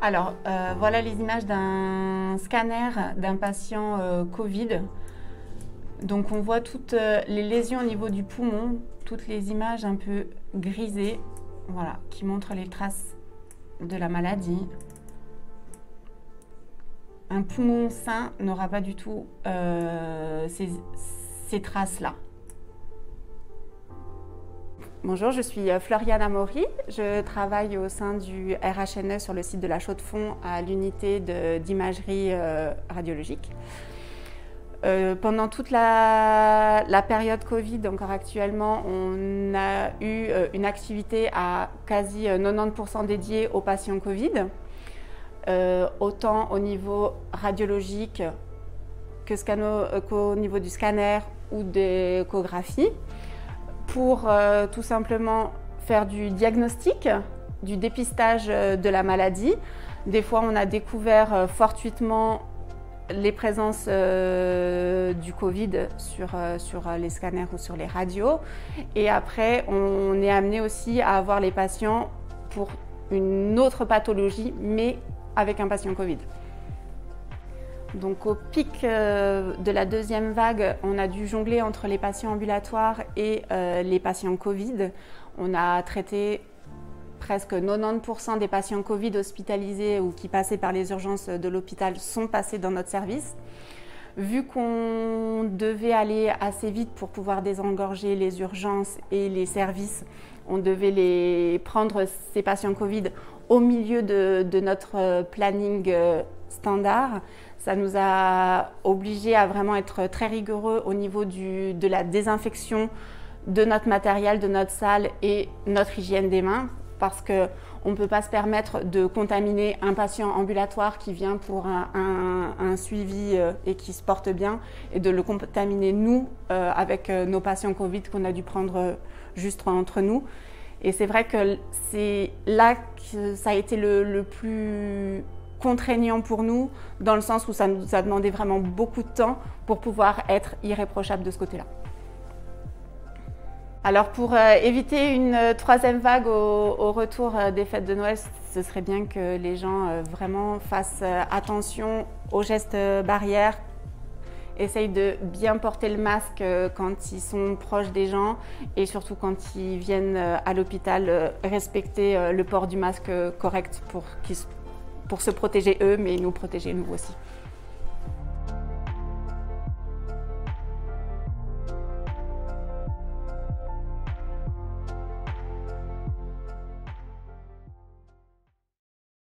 Alors, voilà les images d'un scanner d'un patient Covid. Donc on voit toutes les lésions au niveau du poumon, toutes les images un peu grisées, voilà, qui montrent les traces de la maladie. Un poumon sain n'aura pas du tout ces traces-là. Bonjour, je suis Floriane Amaury. Je travaille au sein du RHNE sur le site de la Chaux-de-Fonds à l'unité d'imagerie radiologique. Pendant toute la période Covid, encore actuellement, on a eu une activité à quasi 90% dédiée aux patients Covid, autant au niveau radiologique qu'au niveau du scanner ou des échographies, pour tout simplement faire du diagnostic, du dépistage de la maladie. Des fois, on a découvert fortuitement les présences du Covid sur les scanners ou sur les radios. Et après, on est amené aussi à avoir les patients pour une autre pathologie, mais avec un patient Covid. Donc au pic de la deuxième vague, on a dû jongler entre les patients ambulatoires et les patients Covid. On a traité presque 90% des patients Covid hospitalisés ou qui passaient par les urgences de l'hôpital sont passés dans notre service. Vu qu'on devait aller assez vite pour pouvoir désengorger les urgences et les services, on devait prendre ces patients Covid au milieu de notre planning standard. Ça nous a obligés à vraiment être très rigoureux au niveau de la désinfection de notre matériel, de notre salle et notre hygiène des mains, parce qu'on ne peut pas se permettre de contaminer un patient ambulatoire qui vient pour un suivi et qui se porte bien, et de le contaminer nous avec nos patients Covid qu'on a dû prendre juste entre nous. Et c'est vrai que c'est là que ça a été le plus contraignant pour nous, dans le sens où ça nous a demandé vraiment beaucoup de temps pour pouvoir être irréprochable de ce côté-là. Alors pour éviter une troisième vague au retour des fêtes de Noël, ce serait bien que les gens vraiment fassent attention aux gestes barrières, essayent de bien porter le masque quand ils sont proches des gens et surtout quand ils viennent à l'hôpital, respecter le port du masque correct pour se protéger eux, mais nous protéger nous aussi.